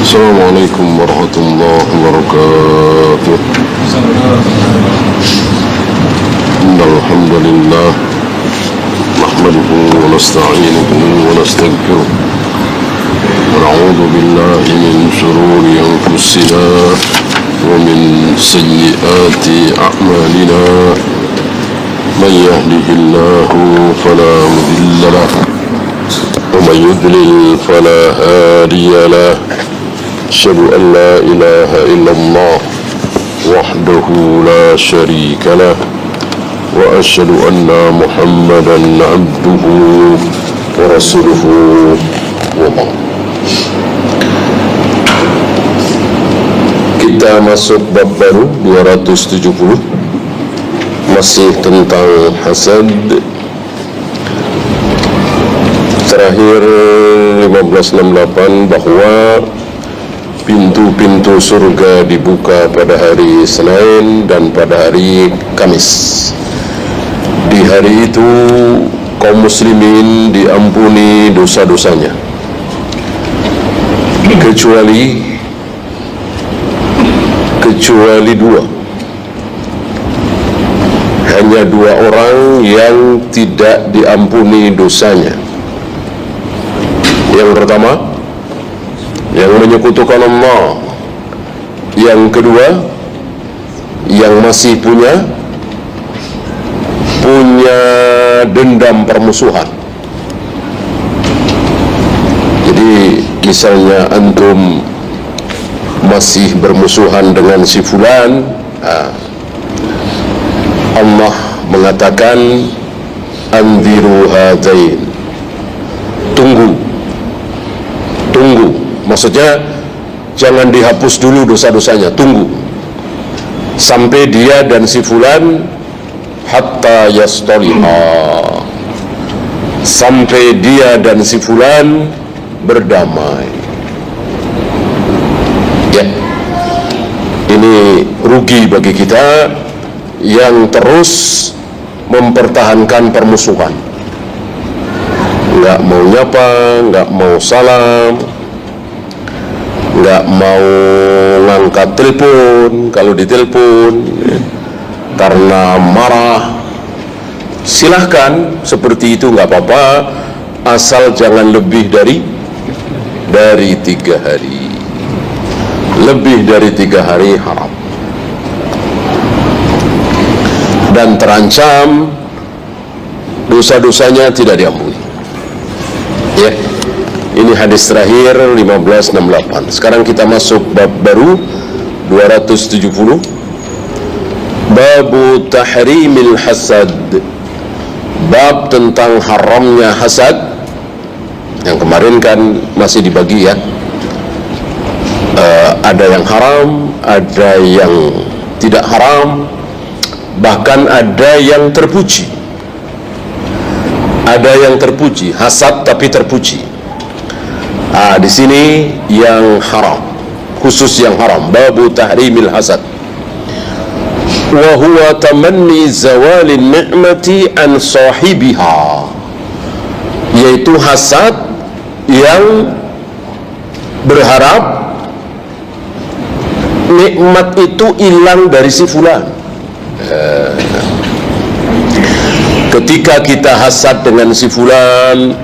Assalamualaikum warahmatullahi wabarakatuh. Innal hamdalillah nahmaduhu wa nasta'inuhu wa nastaghfiruh wa na'udzu billahi min shururi anfusina wa min sayyiati a'malina. Man yahdihillahu fala mudilla lahu wa man yudlil fala hadiya lahu. أشهد أن لا إله إلا الله وحده لا شريك له وأشهد أن محمدا عبده ورسوله وبعد. Kita masuk bab baru 270, masih tentang hasad. Terakhir 1568 bahwa pintu-pintu surga dibuka pada hari Senin dan pada hari Kamis. Di hari itu kaum muslimin diampuni dosa-dosanya, kecuali dua. Hanya dua orang yang tidak diampuni dosanya. Yang pertama, yang menyekutukan Allah. Yang kedua, yang masih punya dendam permusuhan. Jadi misalnya antum masih bermusuhan dengan si fulan, Allah mengatakan anziru hadain, tunggu, maksudnya jangan dihapus dulu dosa-dosanya, tunggu sampai dia dan si fulan hatta yastaliha, sampai dia dan si fulan berdamai. Ya, ini rugi bagi kita yang terus mempertahankan permusuhan, nggak mau nyapa, nggak mau salam, nggak mau ngangkat telepon kalau ditelepon karena marah. Silahkan seperti itu, nggak apa-apa, asal jangan lebih dari 3 hari. Lebih dari 3 hari haram dan terancam dosa-dosanya tidak diampuni. Ya, ini hadis terakhir 1568. Sekarang kita masuk bab baru 270, babu tahrimil hasad, bab tentang haramnya hasad. Yang kemarin kan masih dibagi ya, ada yang haram, ada yang tidak haram, bahkan ada yang terpuji. Ada yang terpuji, hasad tapi terpuji. Di sini yang haram, khusus yang haram, babu tahrimil hasad. Wa huwa tamanni zawalin ni'mati an sahibiha, yaitu hasad yang berharap nikmat itu hilang dari si fulan. Ketika kita hasad dengan si fulan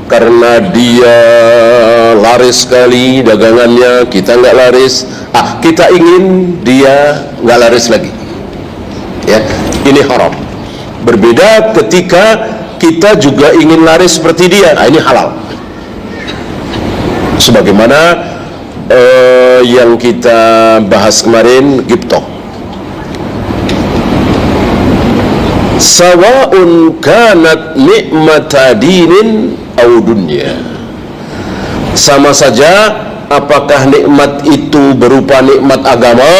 karena dia laris sekali dagangannya, kita nggak laris, kita ingin dia nggak laris lagi. Ya, ini haram. Berbeda ketika kita juga ingin laris seperti dia, ini halal. Sebagaimana yang kita bahas kemarin, ghibthah. Sawa'un kanat ni'mata dinin au dunya, sama saja apakah nikmat itu berupa nikmat agama,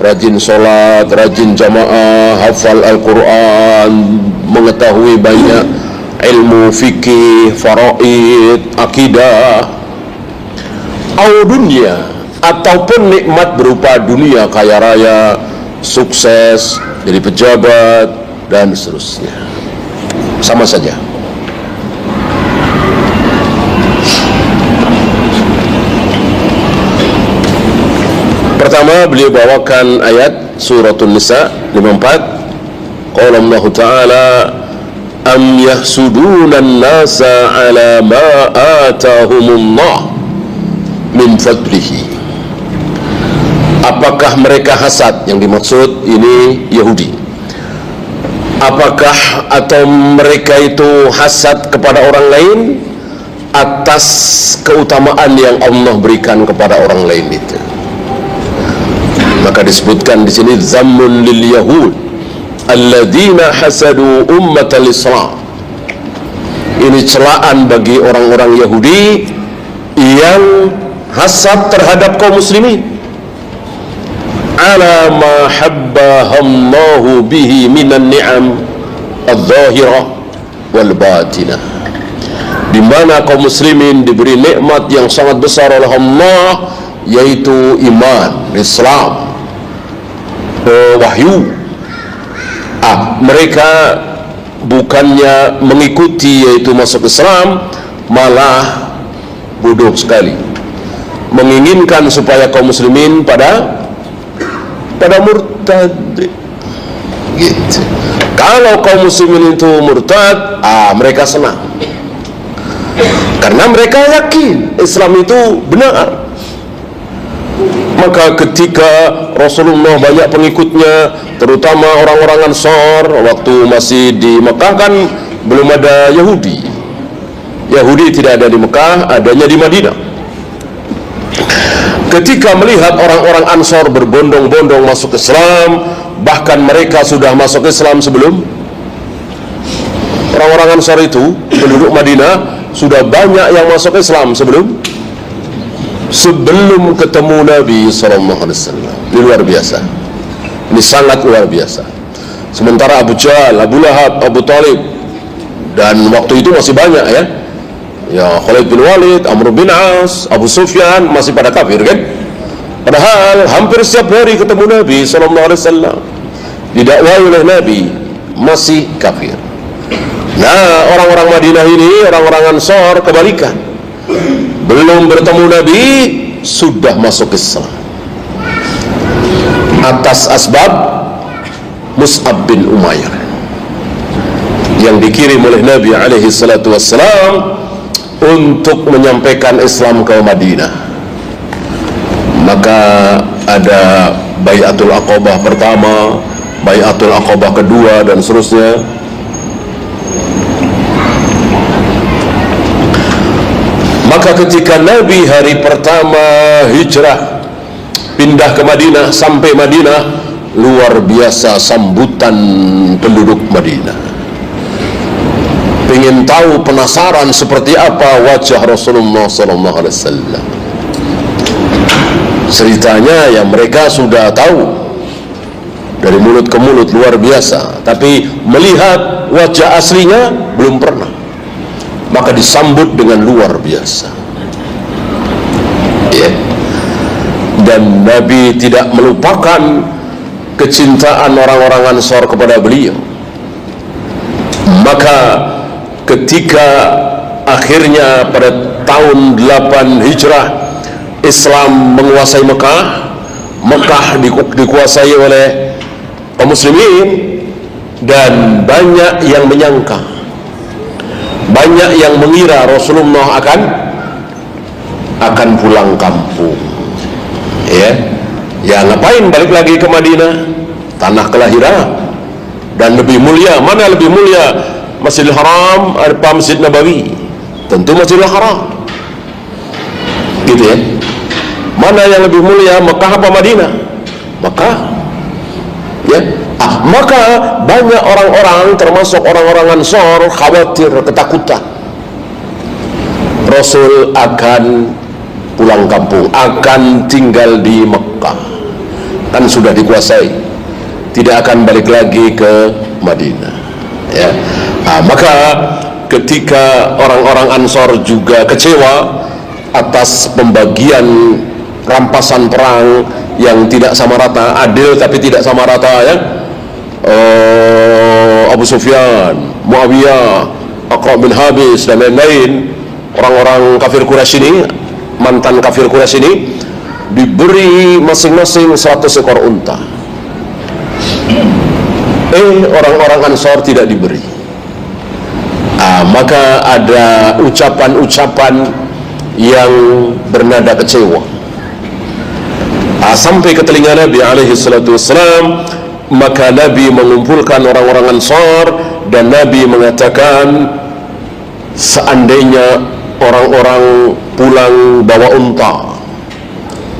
rajin sholat, rajin jamaah, hafal Al-Quran, mengetahui banyak ilmu fikih, faraid, akidah, au dunya, ataupun nikmat berupa dunia, kaya raya, sukses, jadi pejabat, dan seterusnya. Sama saja. pertama beliau bawakan ayat suratul Nisa 54. Qala Allah Ta'ala am yahsuduna an-nasa ala ma atahumullah min fadlihi. Apakah mereka hasad? Yang dimaksud ini Yahudi. Apakah atau mereka itu hasad kepada orang lain atas keutamaan yang Allah berikan kepada orang lain itu? Maka disebutkan di sini zammun lil yahud alladzina hasadu ummatal Islam. Ini celaan bagi orang-orang Yahudi yang hasad terhadap kaum muslimin ala ma habbahallahu bihi minan ni'am adh-dhahirah wal batinah, di mana kaum muslimin diberi nikmat yang sangat besar oleh Allah, yaitu iman, Islam, wahyu. Mereka bukannya mengikuti yaitu masuk Islam, malah bodoh sekali menginginkan supaya kaum muslimin pada murtad gitu. Kalau kaum muslimin itu murtad, mereka senang karena mereka yakin Islam itu benar. Maka ketika Rasulullah banyak pengikutnya, terutama orang-orang Ansar, waktu masih di Mekah kan belum ada Yahudi. Yahudi tidak ada di Mekah, adanya di Madinah. Ketika melihat orang-orang Ansar berbondong-bondong masuk Islam, bahkan mereka sudah masuk Islam sebelum orang-orang Ansar itu, penduduk Madinah sudah banyak yang masuk Islam sebelum ketemu Nabi SAW. Ini luar biasa, ini sangat luar biasa. Sementara Abu Jahal, Abu Lahab, Abu Talib, dan waktu itu masih banyak ya Khalid bin Walid, Amr bin As, Abu Sufyan masih pada kafir kan. Padahal hampir setiap hari ketemu Nabi SAW, didakwai oleh Nabi, masih kafir. Nah, orang-orang Madinah ini, orang-orang Ansar kebalikan, belum bertemu Nabi sudah masuk Islam atas asbab Mus'ab bin Umair yang dikirim oleh Nabi alaihi salatu wassalam untuk menyampaikan Islam ke Madinah. Maka ada Bai'atul Aqabah pertama, Bai'atul Aqabah kedua, dan seterusnya. Maka ketika Nabi hari pertama hijrah pindah ke Madinah, sampai Madinah, luar biasa sambutan penduduk Madinah. Pengen tahu, penasaran seperti apa wajah Rasulullah SAW. Ceritanya yang mereka sudah tahu dari mulut ke mulut, luar biasa. Tapi melihat wajah aslinya belum pernah. Maka disambut dengan luar biasa dan Nabi tidak melupakan kecintaan orang-orang Ansar kepada beliau. Maka ketika akhirnya pada tahun 8 Hijrah Islam menguasai Mekah, Mekah dikuasai oleh kaum muslimin, dan banyak yang menyangka, banyak yang mengira Rasulullah akan pulang kampung. Ya ngapain balik lagi ke Madinah, tanah kelahiran, dan lebih mulia. Mana lebih mulia, Masjidil Haram apa Masjid Nabawi? Tentu Masjidil Haram, gitu ya. Mana yang lebih mulia, Mekah apa Madinah? Mekah, ya. Maka banyak orang-orang, termasuk orang-orang Ansar, khawatir, ketakutan Rasul akan pulang kampung, akan tinggal di Mekah, kan sudah dikuasai, tidak akan balik lagi ke Madinah, ya. Maka ketika orang-orang Ansar juga kecewa atas pembagian rampasan perang yang tidak sama rata, adil tapi tidak sama rata, ya. Abu Sufyan, Muawiyah, Aqra bin Habis, dan lain-lain, orang-orang kafir Quraisy ini, mantan kafir Quraisy ini, diberi masing-masing 100 ekor unta. Orang-orang Ansar tidak diberi. Maka ada ucapan-ucapan yang bernada kecewa sampai ke telinga Nabi alaihi salatu wassalam. Maka Nabi mengumpulkan orang-orang Ansar dan Nabi mengatakan, seandainya orang-orang pulang bawa unta,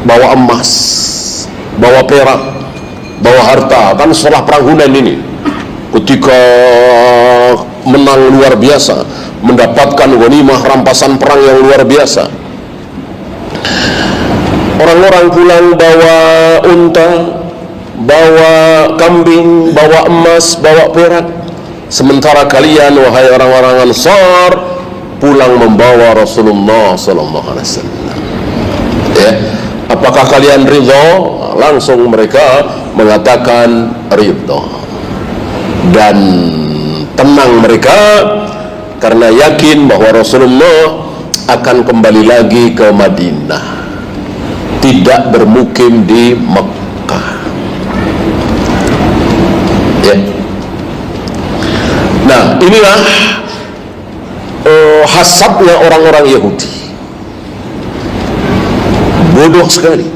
bawa emas, bawa perak, bawa harta, kan setelah perang Hunain ini ketika menang luar biasa, mendapatkan ghanimah rampasan perang yang luar biasa, orang-orang pulang bawa unta, bawa kambing, bawa emas, bawa perak, sementara kalian wahai orang-orang Ansar pulang membawa Rasulullah sallallahu alaihi wasallam. Ya, apakah kalian ridha? Langsung mereka mengatakan ridha. Dan tenang mereka karena yakin bahwa Rasulullah akan kembali lagi ke Madinah, tidak bermukim di Mekah. Ya. Nah, inilah hasadnya orang-orang Yahudi. Bodoh sekali.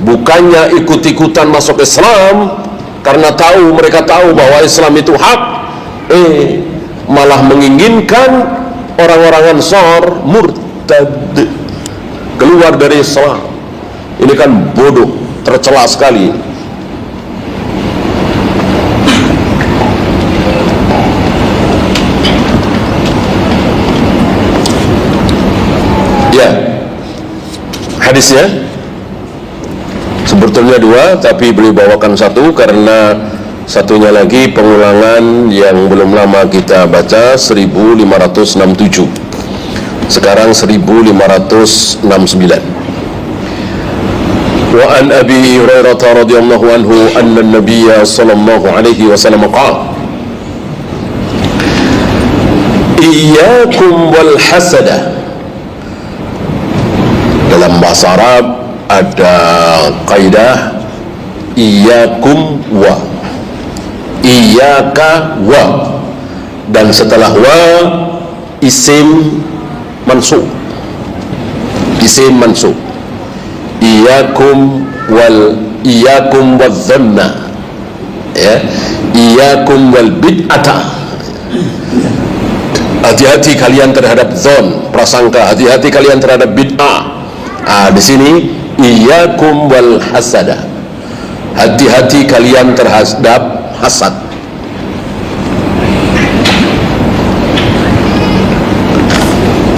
Bukannya ikut-ikutan masuk Islam karena mereka tahu bahwa Islam itu hak, malah menginginkan orang-orang Ansar murtad, keluar dari Islam. Ini kan bodoh, tercela sekali. Ya, hadisnya sebetulnya 2, tapi beliau bawakan 1 karena satunya lagi pengulangan yang belum lama kita baca, 1567. Sekarang 1569. Wa an Abi Hurairah radhiyallahu anhu anna an-nabiy sallallahu alaihi wasallam qala iyyakum wal hasada. Dalam bahasa Arab ada kaidah iyyakum wa, iyyaka wa, dan setelah wa isim mansub, iyyakum wadh-dhanna, ya, iyyakum wal bid'ata. Hati-hati kalian terhadap dzon, prasangka, hati-hati kalian terhadap bid'ah. Di sini iyyakum wal hasada, hati-hati kalian terhadap hasad.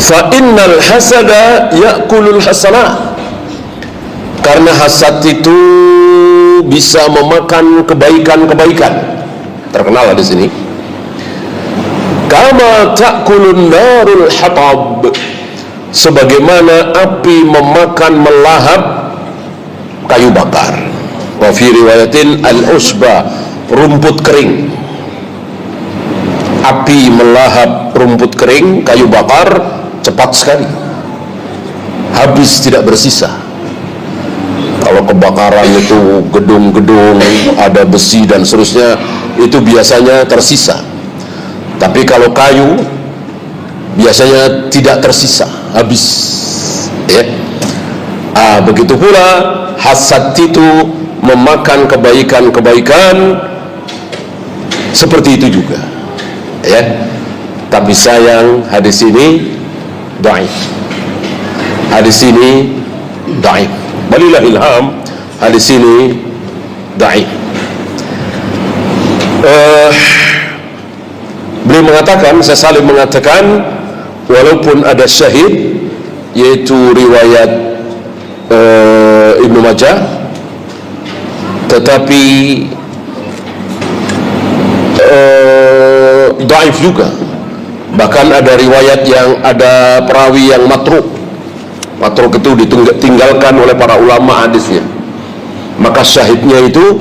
Fa innal hasada ya'kulul hasanah, karena hasad itu bisa memakan kebaikan-kebaikan. Terkenal di sini. Kama ta'kulun narul hatab, sebagaimana api memakan melahap kayu bakar. Wa fi riwayatin al-usba, rumput kering. Api melahap rumput kering, kayu bakar, cepat sekali, habis tidak bersisa. Kalau kebakaran itu gedung-gedung, ada besi dan seterusnya, itu biasanya tersisa. Tapi kalau kayu biasanya tidak tersisa, habis, ya. Begitu pula hasad itu memakan kebaikan-kebaikan seperti itu juga, ya. Tapi sayang hadis ini dhaif. Hadis ini dhaif. Walillahil hamd, hadis ini dhaif. Beliau mengatakan, saya saling mengatakan, walaupun ada syahid, yaitu riwayat Ibnu Majah, tetapi dhaif juga. Bahkan ada riwayat yang ada perawi yang matruk. Matruk itu ditinggalkan oleh para ulama hadisnya. Maka syahidnya itu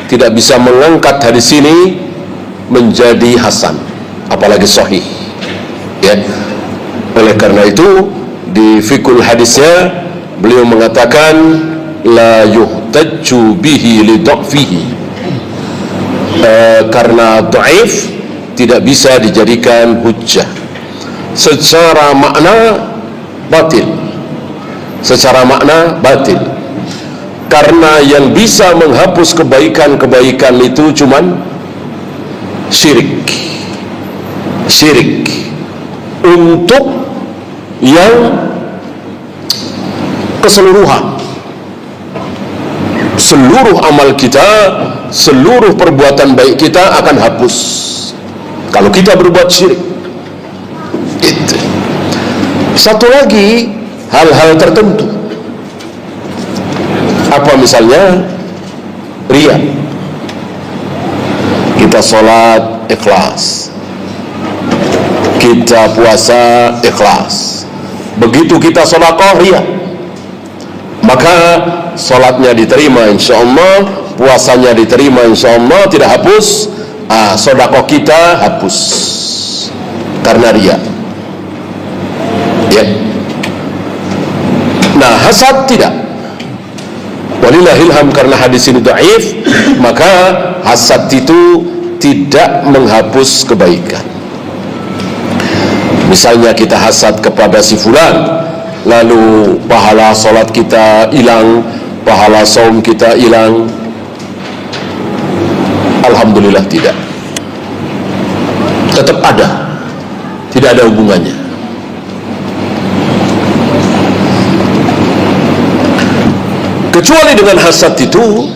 tidak bisa mengangkat hadis ini menjadi hasan, apalagi sahih, ya. Oleh karena itu di fikul hadisnya beliau mengatakan la yuhtajju bihi li dha'fihi, karena dhaif tidak bisa dijadikan hujjah. Secara makna batil, secara makna batil, karena yang bisa menghapus kebaikan-kebaikan itu cuman syirik. Syirik untuk yang keseluruhan, seluruh amal kita, seluruh perbuatan baik kita akan hapus kalau kita berbuat syirik. Itu. Satu lagi, hal-hal tertentu. Apa misalnya? Riya. Kita sholat ikhlas, kita puasa ikhlas, begitu kita sedekah riya, maka sholatnya diterima insyaallah, puasanya diterima insyaallah, tidak hapus, sedekah kita hapus karena riya. Ya. Nah, hasad tidak. Walillahilham, karena hadis ini dhaif, maka hasad itu tidak menghapus kebaikan. Misalnya kita hasad kepada si fulan, lalu pahala salat kita hilang, pahala saum kita hilang. Alhamdulillah tidak. Tetap ada, tidak ada hubungannya. Kecuali dengan hasad itu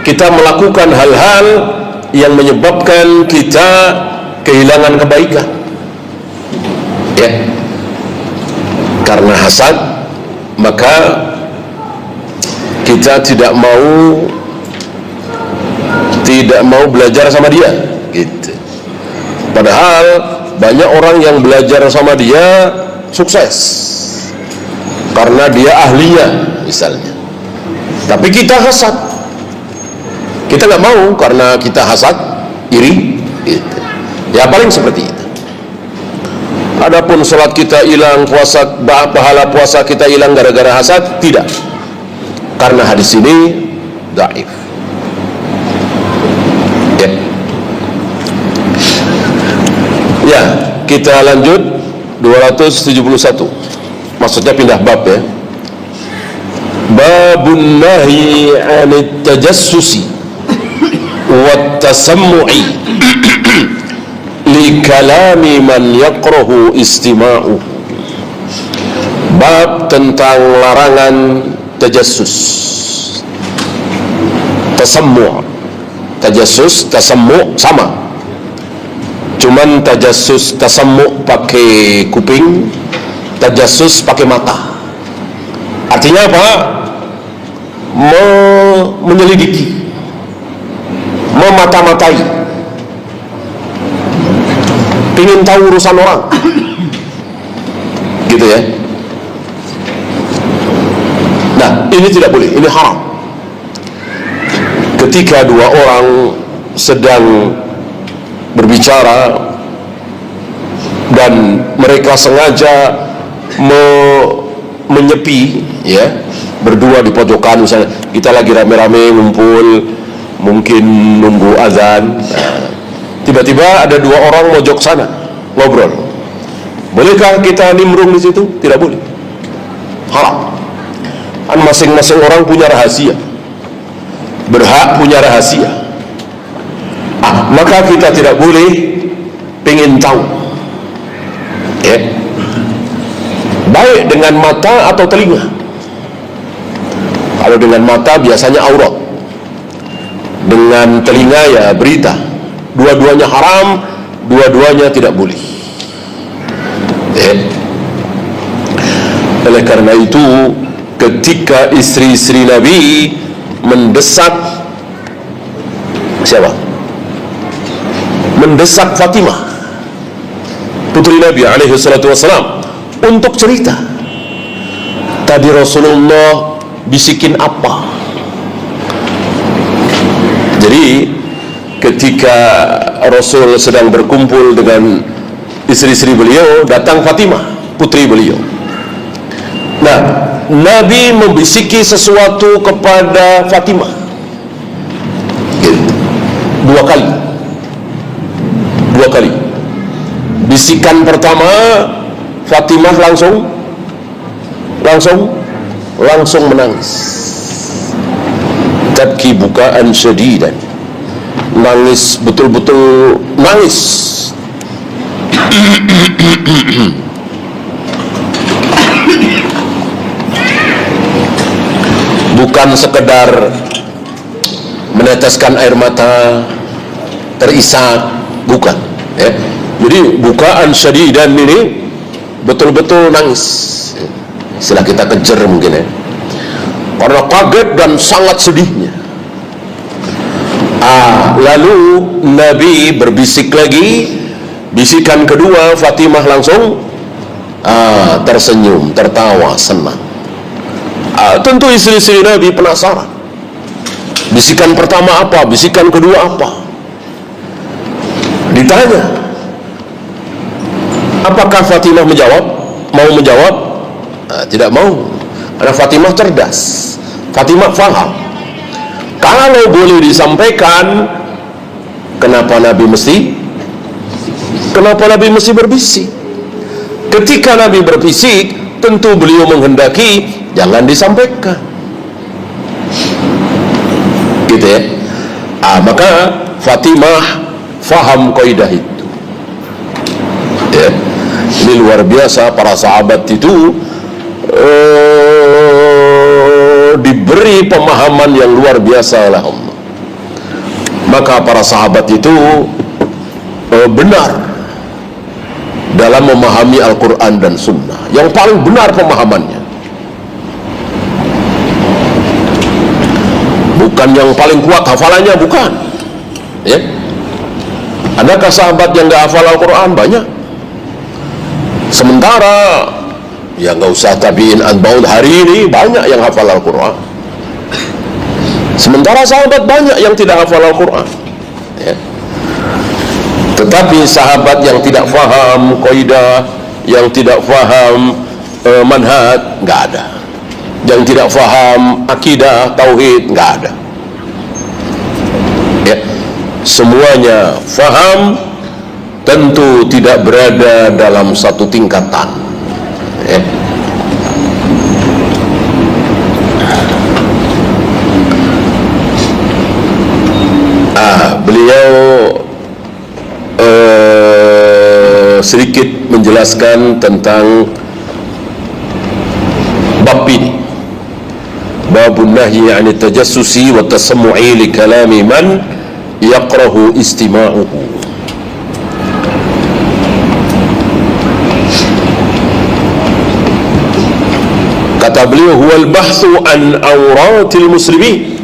kita melakukan hal-hal yang menyebabkan kita kehilangan kebaikan. Ya. Karena hasad, maka kita tidak mau belajar sama dia, gitu. Padahal banyak orang yang belajar sama dia sukses karena dia ahlinya misalnya. Tapi kita hasad, kita nggak mau karena kita hasad, iri, gitu. Ya paling seperti itu. Adapun sholat kita hilang, pahala puasa kita hilang gara-gara hasad, tidak. Karena hadis ini dhaif. Ya, kita lanjut 271. Maksudnya pindah bab ya. Babun nahi 'anit tajassusi wat tasammu'i li kalami man yakrahu istima'u. Bab tentang larangan tajassus. Tasammu', tajassus, tasammu' sama. Cuman tajassus, tasammu' pakai kuping, tajassus pakai mata. Artinya apa? Menyelidiki, memata-matai, ingin tahu urusan orang, gitu ya. Nah, ini tidak boleh, ini haram. Ketika dua orang sedang berbicara dan mereka sengaja menyepi, ya, berdua di pojokan misalnya, kita lagi rame-rame ngumpul, mungkin nunggu azan, tiba-tiba ada dua orang mojok sana ngobrol. Bolehkah kita nimbrung di situ? Tidak boleh, haram. Kan masing-masing orang punya rahasia, berhak punya rahasia. Maka kita tidak boleh pengen tahu, ya, baik dengan mata atau telinga. Kalau dengan mata biasanya aurat, dengan telinga ya berita. Dua-duanya haram, dua-duanya tidak boleh. Oleh karena itu, ketika istri-istri Nabi mendesak siapa? Mendesak Fatimah, putri Nabi alaihi salatu wassalam, untuk cerita tadi Rasulullah bisikin apa. Jadi ketika Rasul sedang berkumpul dengan istri-istri beliau, datang Fatimah, putri beliau. Nah, Nabi membisiki sesuatu kepada Fatimah dua kali. Bisikan pertama, Fatimah langsung menangis. Tabki bukaan syadidan, nangis, betul-betul nangis. Bukan sekedar meneteskan air mata, terisak, bukan, ya. Jadi bukaan syadidan ini betul-betul nangis. Istilah kita kejer mungkin, ya, karena kaget dan sangat sedihnya. Lalu Nabi berbisik lagi, bisikan kedua, Fatimah langsung tersenyum, tertawa, senang. Tentu istri-istri Nabi penasaran, bisikan pertama apa, bisikan kedua apa. Ditanya, apakah Fatimah mau menjawab? Tidak mau, karena Fatimah cerdas, Fatimah faham. Kalau boleh disampaikan, kenapa Nabi mesti berbisik? Ketika Nabi berbisik, tentu beliau menghendaki jangan disampaikan, gitu ya. Maka Fatimah faham kaidah itu, ya. Ini luar biasa, para sahabat itu diberi pemahaman yang luar biasa oleh Allah. Maka para sahabat itu benar dalam memahami Al-Quran dan Sunnah, yang paling benar pemahamannya, bukan yang paling kuat hafalannya, bukan, ya. Adakah sahabat yang gak hafal Al-Quran? Banyak. Sementara ya gak usah tabi'in atba'ud, hari ini banyak yang hafal Al-Quran, sementara sahabat banyak yang tidak hafal Al-Quran, ya. Tetapi sahabat yang tidak faham kaidah, yang tidak faham manhaj, nggak ada. Yang tidak faham akidah, tauhid, nggak ada, ya. Semuanya faham, tentu tidak berada dalam satu tingkatan, ya. Beliau sedikit menjelaskan tentang bab ini, babun nahyi 'ani tajassusi wa tasammu'i li kalami man yaqrahu istima'uhu. Kata beliau, huwal bahthu an awratil muslimin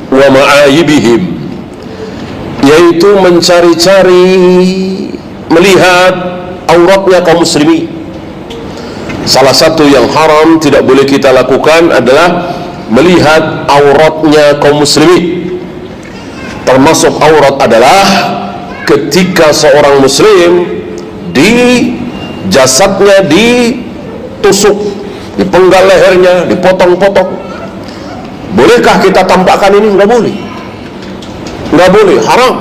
wa ma'ayibihim, yaitu mencari-cari, melihat auratnya kaum muslimin. Salah satu yang haram, tidak boleh kita lakukan adalah melihat auratnya kaum muslimin. Termasuk aurat adalah ketika seorang muslim di jasadnya ditusuk, dipenggal lehernya, dipotong-potong. Bolehkah kita tampakkan ini? Nggak boleh, nggak boleh, haram.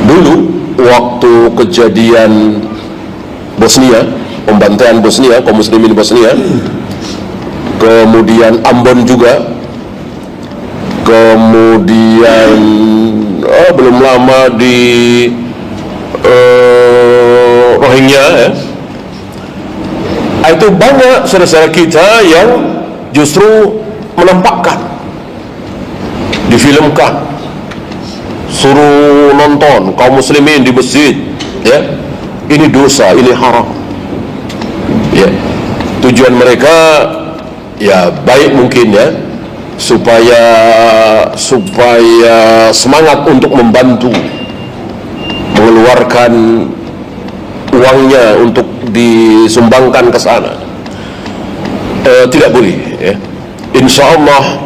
Dulu waktu kejadian Bosnia, pembantaian Bosnia, kaum muslimin Bosnia, kemudian Ambon juga, kemudian belum lama di Rohingya, ya. Itu banyak saudara-saudara kita yang justru menampakkan, difilmkan, suruh nonton kaum muslimin di masjid, ya. Ini dosa, ini haram, ya. Tujuan mereka ya baik mungkin, ya, supaya semangat untuk membantu, mengeluarkan uangnya untuk disumbangkan ke sana. Tidak boleh, ya. Insya Allah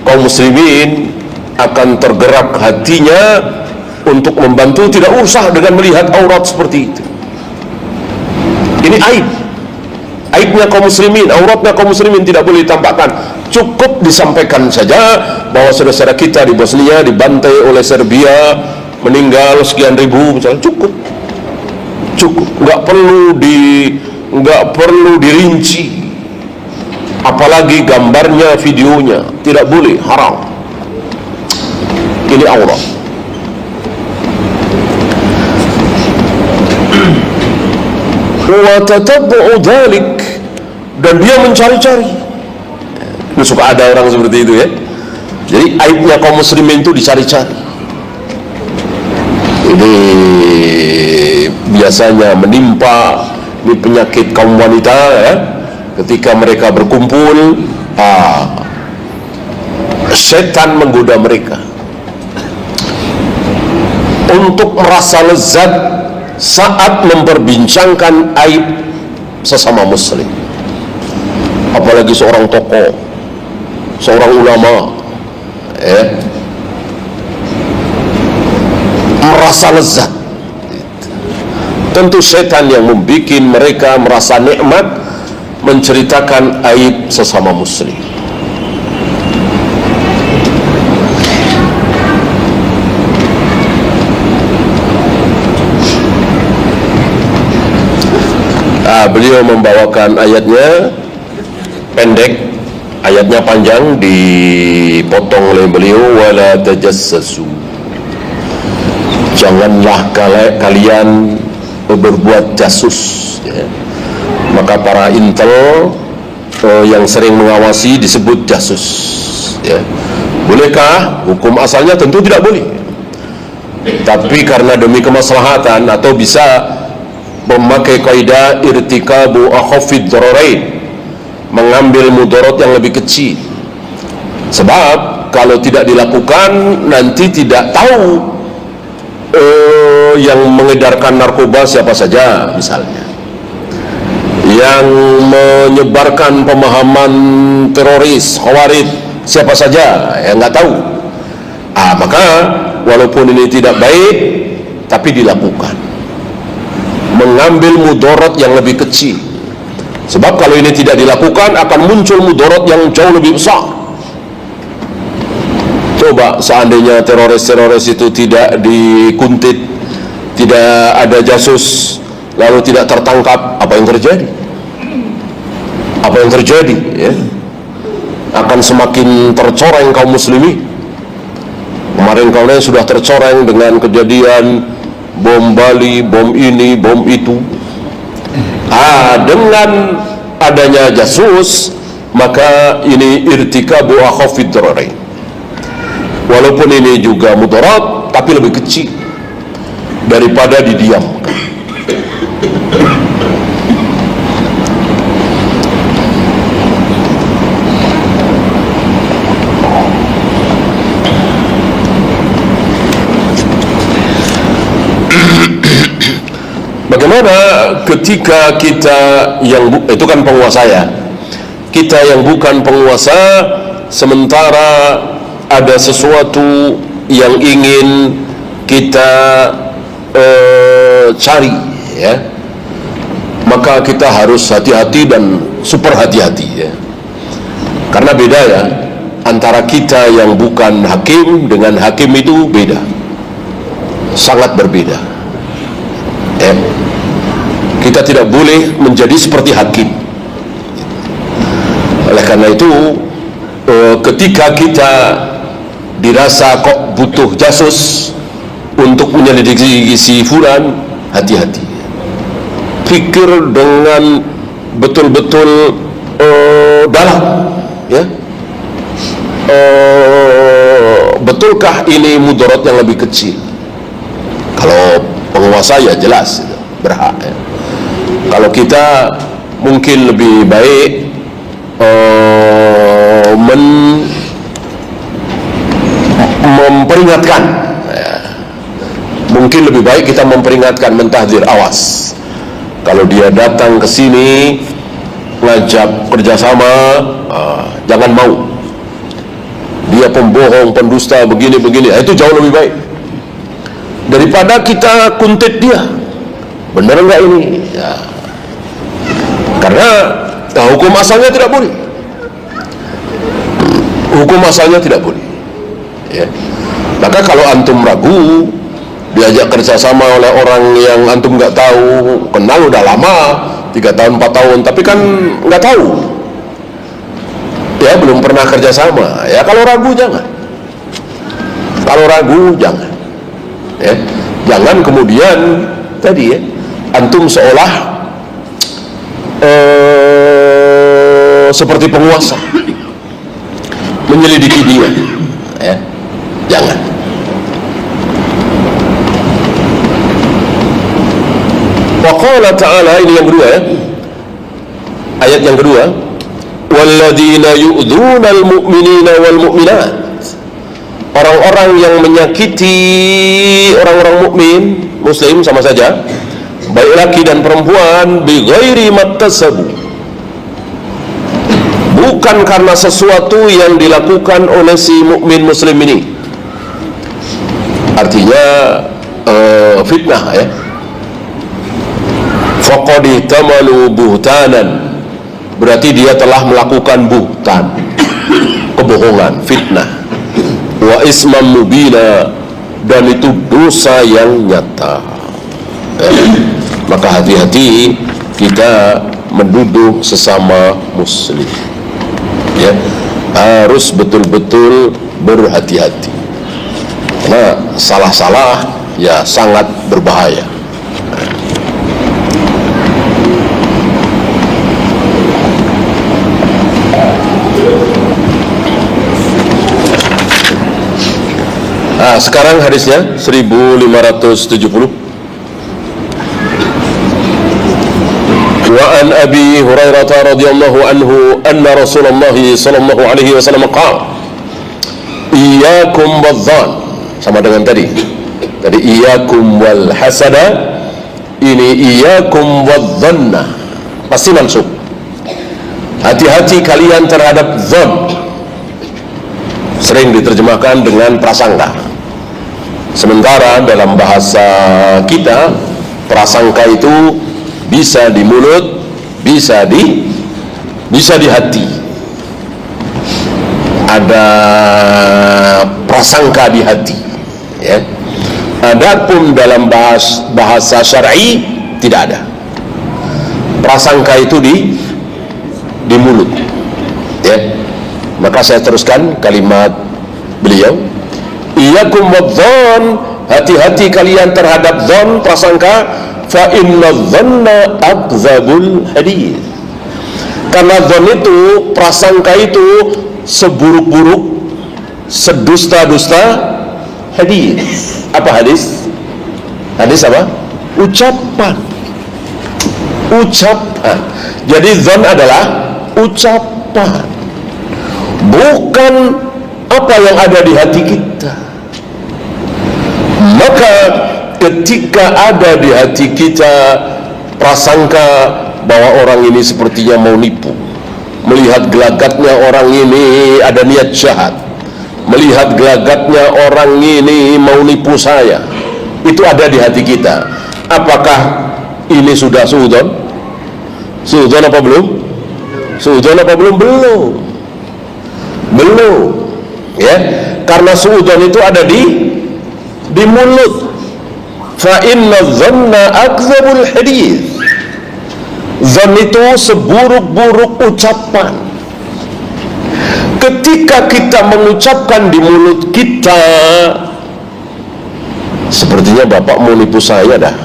kaum muslimin akan tergerak hatinya untuk membantu, tidak usah dengan melihat aurat seperti itu. Ini aib, aibnya kaum muslimin, auratnya kaum muslimin tidak boleh ditampakkan. Cukup disampaikan saja bahwa saudara-saudara kita di Bosnia dibantai oleh Serbia, meninggal sekian ribu misalnya, cukup, nggak perlu dirinci, apalagi gambarnya, videonya, tidak boleh, haram. Ini aurat. Wa tatabbu'u dzalik, dan dia mencari-cari. Suka ada orang seperti itu ya. Jadi aibnya kaum muslimin itu dicari-cari. Ini biasanya menimpa ini penyakit kaum wanita ya. Ketika mereka berkumpul, setan menggoda mereka untuk merasa lezat saat memperbincangkan aib sesama muslim, apalagi seorang tokoh, seorang ulama merasa lezat. Tentu setan yang membuat mereka merasa nikmat menceritakan aib sesama muslim. Beliau membawakan ayatnya pendek, ayatnya panjang, dipotong oleh beliau. Wala tajassasu, janganlah kalian berbuat jasus ya. Maka para intel yang sering mengawasi disebut jasus ya. Bolehkah? Hukum asalnya tentu tidak boleh, tapi karena demi kemaslahatan atau bisa memakai kaidah irtikabu akhafid dararain, mengambil mudarat yang lebih kecil. Sebab kalau tidak dilakukan nanti tidak tahu yang mengedarkan narkoba siapa saja misalnya, yang menyebarkan pemahaman teroris khawarij siapa saja, yang nggak tahu. Maka walaupun ini tidak baik tapi dilakukan, mengambil mudarat yang lebih kecil. Sebab kalau ini tidak dilakukan akan muncul mudarat yang jauh lebih besar. Coba seandainya teroris-teroris itu tidak dikuntit, tidak ada jasus, lalu tidak tertangkap, apa yang terjadi? Apa yang terjadi ya? Akan semakin tercoreng kaum muslimin. Kemarin sudah tercoreng dengan kejadian bom Bali, bom ini, bom itu. Dengan adanya jasus, maka ini irtikabu akhafid dararain. Walaupun ini juga mudarat, tapi lebih kecil daripada didiamkan. Bagaimana ketika kita yang itu kan penguasa ya, kita yang bukan penguasa, sementara ada sesuatu yang ingin kita cari ya, maka kita harus hati-hati dan super hati-hati ya. Karena beda ya, antara kita yang bukan hakim dengan hakim itu beda, sangat berbeda ya. Kita tidak boleh menjadi seperti hakim. Oleh karena itu ketika kita dirasa kok butuh jasus untuk menyelidiki si fulan, hati-hati, pikir dengan betul-betul dalam ya. Betulkah ini mudarat yang lebih kecil? Kalau penguasa ya jelas berhak ya. Kalau kita mungkin lebih baik memperingatkan ya. Mungkin lebih baik kita memperingatkan, mentahdir, awas kalau dia datang ke sini ngajak kerjasama, jangan mau, dia pembohong, pendusta, begini-begini. Itu jauh lebih baik daripada kita kuntit dia, benar enggak ini ya. Karena hukum asalnya tidak boleh. Hukum asalnya tidak boleh. Ya. Maka kalau antum ragu, diajak kerjasama oleh orang yang antum nggak tahu, kenal udah lama, 3 tahun 4 tahun, tapi kan nggak tahu, ya belum pernah kerjasama, ya kalau ragu jangan. Kalau ragu jangan. Ya. Jangan kemudian tadi ya, antum seolah seperti penguasa menyelidiki dia, ya. Jangan. Wa qala ta'ala, ini yang kedua ya, ayat yang kedua, walladzina yu'dzunal mu'minina wal mu'minat, orang-orang yang menyakiti orang-orang mukmin muslim sama saja, baik laki dan perempuan, bighairi maktasabu, bukan karena sesuatu yang dilakukan oleh si mukmin muslim ini. Artinya fitnah ya. Faqad ihtamalu buhtanan, berarti dia telah melakukan buhtan, kebohongan, fitnah. Wa isman mubina, dan itu dosa yang nyata. Maka hati-hati kita menuduh sesama muslim, ya, harus betul-betul berhati-hati, karena salah-salah ya sangat berbahaya. Sekarang hadisnya 1570. Wa an Abi Hurairah radhiyallahu anhu anna Rasulullah sallallahu alaihi wasallam qala iyyakum wadh-dhann, sama dengan tadi iyyakum wal hasada, ini iyyakum wadh-dhanna pasti mansub. Hati-hati kalian terhadap dzan, sering diterjemahkan dengan prasangka. Sementara dalam bahasa kita prasangka itu bisa di mulut, bisa di hati. Ada prasangka di hati, ya. Adapun dalam bahasa syar'i tidak ada. Prasangka itu di mulut, ya. Maka saya teruskan kalimat beliau, iyyakum wadh-dhann, hati-hati kalian terhadap dzan, prasangka, fa inna dhanna akdzabul hadits, karena dzan itu, prasangka itu seburuk-buruk, sedusta-dusta hadis. Apa hadis? Hadis apa? Ucapan. Jadi dzan adalah ucapan, bukan apa yang ada di hati kita. Maka ketika ada di hati kita prasangka bahwa orang ini sepertinya mau nipu, melihat gelagatnya orang ini ada niat jahat, melihat gelagatnya orang ini mau nipu saya, itu ada di hati kita. Apakah ini sudah suudzon? Suudzon apa belum? Suudzon apa belum? Belum, ya. Karena suudzon itu ada di mulut. Fa inna dhanna akdzabul hadits, dzan itu seburuk-buruk ucapan. Ketika kita mengucapkan di mulut kita, sepertinya bapak mau nipu saya dah.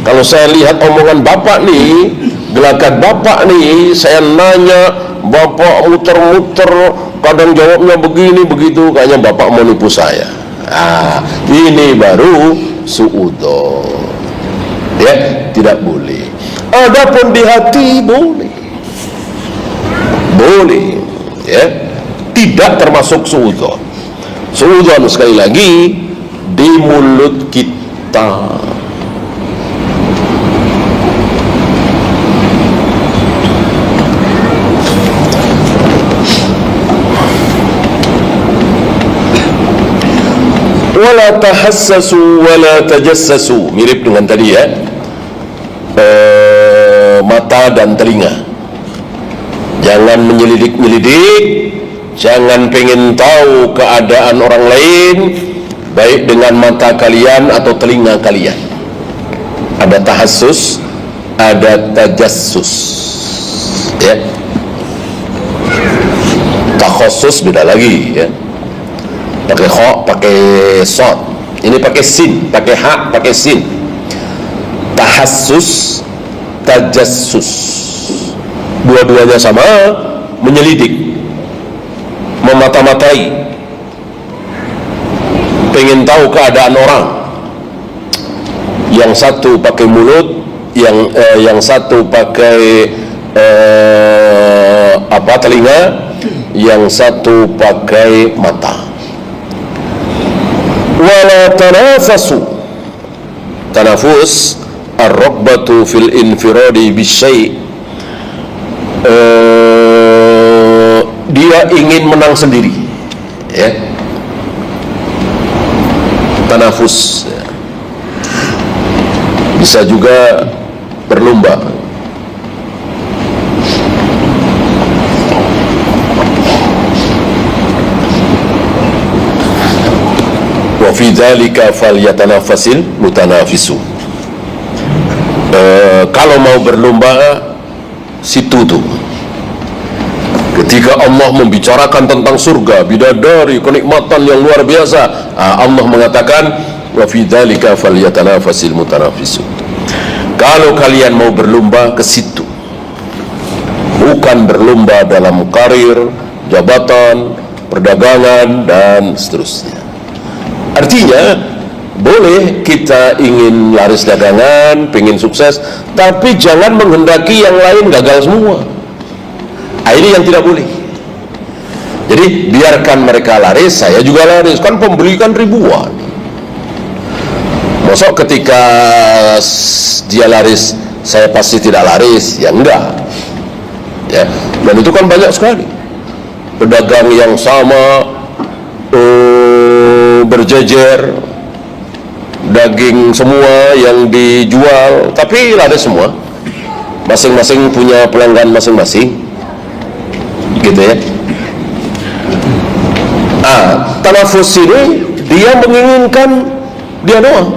Kalau saya lihat omongan bapak nih, gelagat bapak nih, saya nanya, bapak muter-muter, kadang jawabnya begini begitu, kayaknya bapak mau nipu saya. Ini baru suudzon, ya, tidak boleh. Adapun di hati boleh, ya, tidak termasuk suudzon. Suudzon sekali lagi di mulut kita. Wala tahassasu wala tajassasu, mirip dengan tadi ya, mata dan telinga. Jangan menyelidik-nyelidik, jangan pengen tahu keadaan orang lain, baik dengan mata kalian atau telinga kalian. Ada tahassus, ada tajassus, ya. Takhassus beda lagi, ya. Pakai kha, pakai sod. Ini pakai sin, pakai ha, pakai sin. Tahassus, tajassus, dua-duanya sama, menyelidik, memata-matai, pengen tahu keadaan orang. Yang satu pakai mulut, yang satu pakai telinga, yang satu pakai mata. Wala tanafasu. Tanafus ar-raghbatu fil infiradi bisyai'. Dia ingin menang sendiri, ya. Tanafus bisa juga berlomba. Wa fi dzalika falyatanafasil mutanafisu. Kalau mau berlomba, situ tuh ketika Allah membicarakan tentang surga, bidadari, kenikmatan yang luar biasa, Allah mengatakan wa fi dzalika falyatanafasil mutanafisun. Kalau kalian mau berlomba, ke situ, bukan berlomba dalam karir, jabatan, perdagangan dan seterusnya. Artinya boleh kita ingin laris dagangan, pengen sukses, tapi jangan menghendaki yang lain gagal semua. Ini yang tidak boleh. Jadi biarkan mereka laris, saya juga laris. Kan pembeli kan ribuan. Mosok ketika dia laris, saya pasti tidak laris? Ya enggak, ya. Dan itu kan banyak sekali pedagang yang sama, berjejer, daging semua yang dijual, tapi laris semua. Masing-masing punya pelanggan masing-masing, gitu ya. Tanafus ini dia menginginkan dia doang,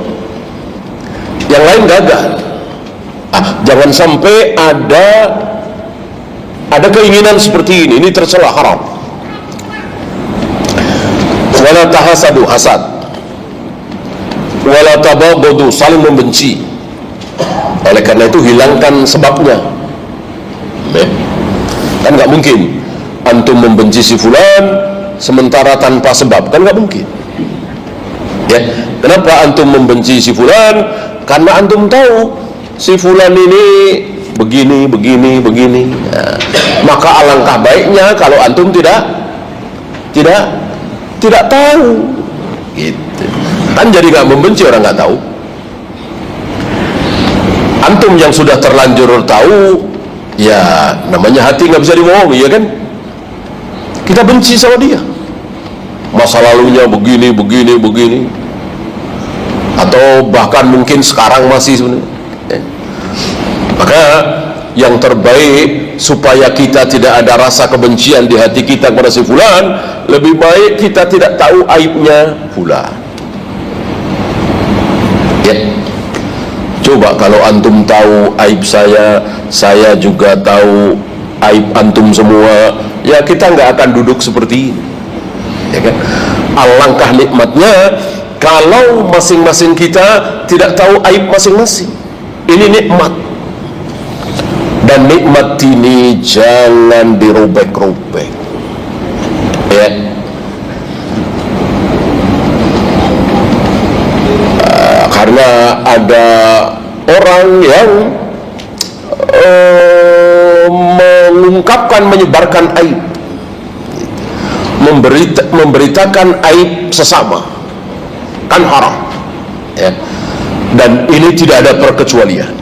yang lain gagal. Jangan sampai ada keinginan seperti ini tercela, haram. Wala tahasadu, hasad. Wala tabaghadu, saling membenci. Oleh karena itu hilangkan sebabnya. Kan nggak mungkin antum membenci si fulan sementara tanpa sebab, kan nggak mungkin, ya. Kenapa antum membenci si fulan? Karena antum tahu si fulan ini begini. Maka alangkah baiknya kalau antum tidak tahu, gitu. Kan jadi nggak membenci orang nggak tahu. Antum yang sudah terlanjur tahu, ya namanya hati nggak bisa dibohongi, ya kan? Kita benci sama dia, masa lalunya begini, atau bahkan mungkin sekarang masih sebenarnya. Maka yang terbaik supaya kita tidak ada rasa kebencian di hati kita kepada si fulan, lebih baik kita tidak tahu aibnya fulan, ya. Coba kalau antum tahu aib saya juga tahu aib antum semua, ya kita nggak akan duduk seperti ini, ya kan? Alangkah nikmatnya kalau masing-masing kita tidak tahu aib masing-masing. Ini nikmat, dan nikmat ini jangan dirobek-robek, ya. Karena ada orang yang mengungkapkan, menyebarkan aib, memberitakan aib sesama, kan haram, ya. Dan ini tidak ada perkecualian.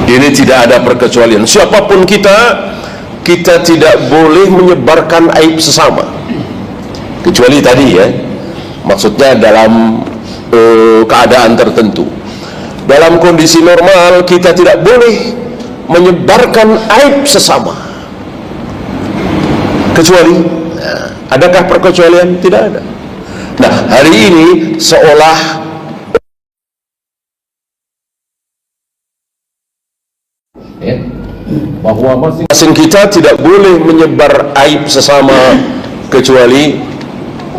Ini tidak ada perkecualian. Siapapun kita tidak boleh menyebarkan aib sesama, kecuali tadi, ya, maksudnya dalam keadaan tertentu. Dalam kondisi normal kita tidak boleh menyebarkan aib sesama. Kecuali, adakah perkecualian? Tidak ada. Nah, hari ini seolah bahwa masing-masing kita tidak boleh menyebar aib sesama kecuali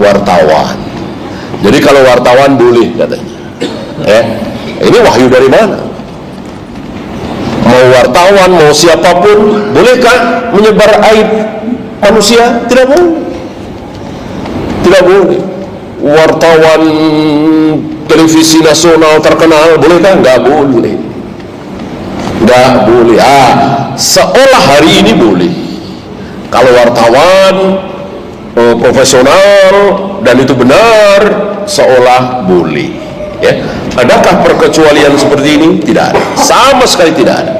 wartawan. Jadi kalau wartawan boleh katanya. Ini wahyu dari mana? Mau wartawan, mau siapapun, bolehkah menyebar aib manusia? Tidak boleh. Tidak boleh. Wartawan televisi nasional terkenal, bolehkah? Nggak boleh. Nggak boleh. Seolah hari ini boleh. Kalau wartawan profesional dan itu benar, seolah boleh. Ya. Adakah perkecualian seperti ini? Tidak ada. Sama sekali tidak ada.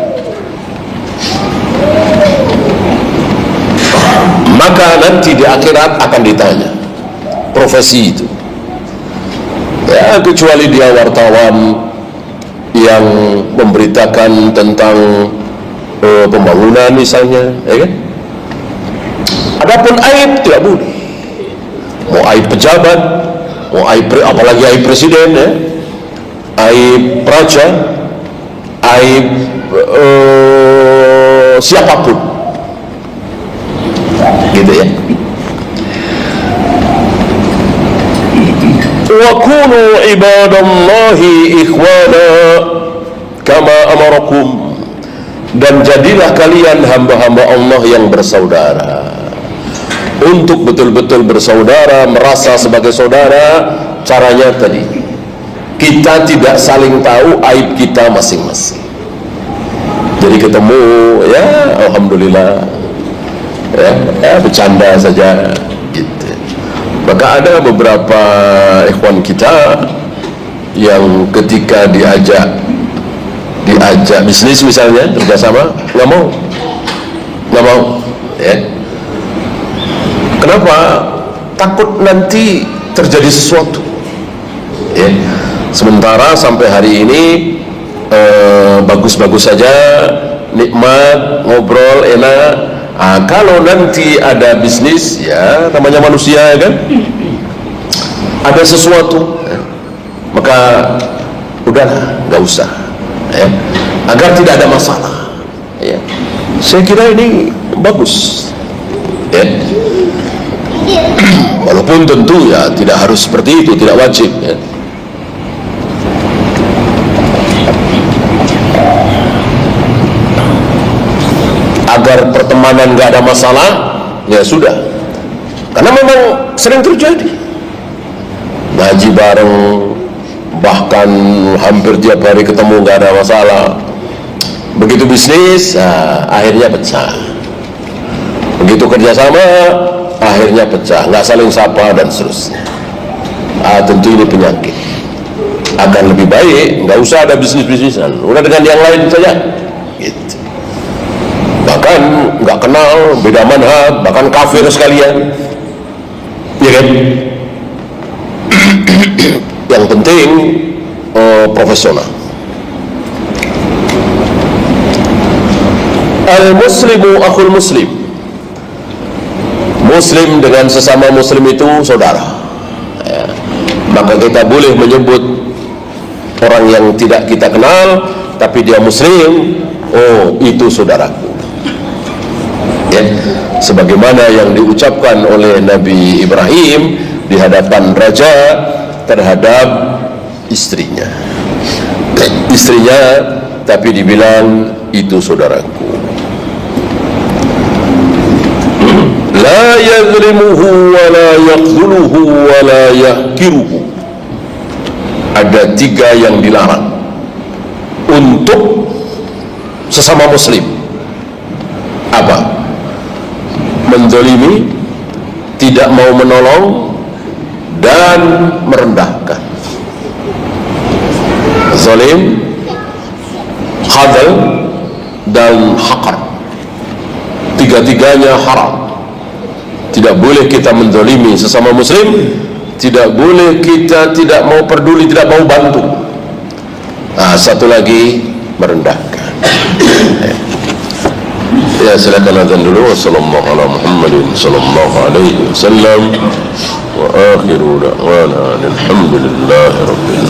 Maka nanti di akhirat akan ditanya profesi itu. Ya, kecuali dia wartawan yang memberitakan tentang pembangunan misalnya, ya kan? Adapun aib tidak boleh. Mau aib pejabat, mau aib apalagi aib presiden, ya, aib raja, aib siapapun, gitu ya. Wa kunu ibadallahi ikhwana kama amarakum, dan jadilah kalian hamba-hamba Allah yang bersaudara. Untuk betul-betul bersaudara, merasa sebagai saudara, caranya tadi, kita tidak saling tahu aib kita masing-masing. Jadi ketemu, ya alhamdulillah, ya bercanda saja gitu. Maka ada beberapa ikhwan kita yang ketika diajak bisnis misalnya, kerjasama, nggak mau, ya. Kenapa? Takut nanti terjadi sesuatu, ya. Sementara sampai hari ini bagus-bagus saja, nikmat, ngobrol, enak. Kalau nanti ada bisnis, ya namanya manusia, ya kan, ada sesuatu, ya, maka udahlah, nggak usah, ya, agar tidak ada masalah, ya. Saya kira ini bagus, ya. Walaupun tentu ya tidak harus seperti itu, tidak wajib, ya. Agar pertemanan nggak ada masalah, ya sudah. Karena memang sering terjadi ngaji bareng, bahkan hampir tiap hari ketemu, nggak ada masalah. Begitu bisnis, akhirnya pecah. Begitu kerjasama, akhirnya pecah, nggak saling sapa dan seterusnya. Tentu ini penyakit. Akan lebih baik nggak usah ada bisnis-bisnisan, udah dengan yang lain saja, gitu. Bahkan nggak kenal, beda manhaj, bahkan kafir sekalian, ya kan? Yang penting profesional. Al-muslimu akhul muslim. Muslim dengan sesama muslim itu saudara, ya. Maka kita boleh menyebut orang yang tidak kita kenal, tapi dia muslim, oh itu saudaraku, ya. Sebagaimana yang diucapkan oleh Nabi Ibrahim di hadapan raja terhadap istrinya, tapi dibilang itu saudaraku. La yazlimuhu wa la yaqduluhu wa la yahkiruhu. Ada 3 yang dilarang untuk sesama muslim. Apa? Menzalimi, tidak mau menolong, dan merendahkan. Zalim, khadal, dan hakar. 3-tiganya haram. Tidak boleh kita menzalimi sesama muslim, tidak boleh kita tidak mau peduli, tidak mau bantu. Satu lagi, merendahkan. Ya, silakan azan dulu. Wassallallahu ala Muhammadin sallallahu alaihi wasallam wa akhiru da'wana alhamdulillahi rabbil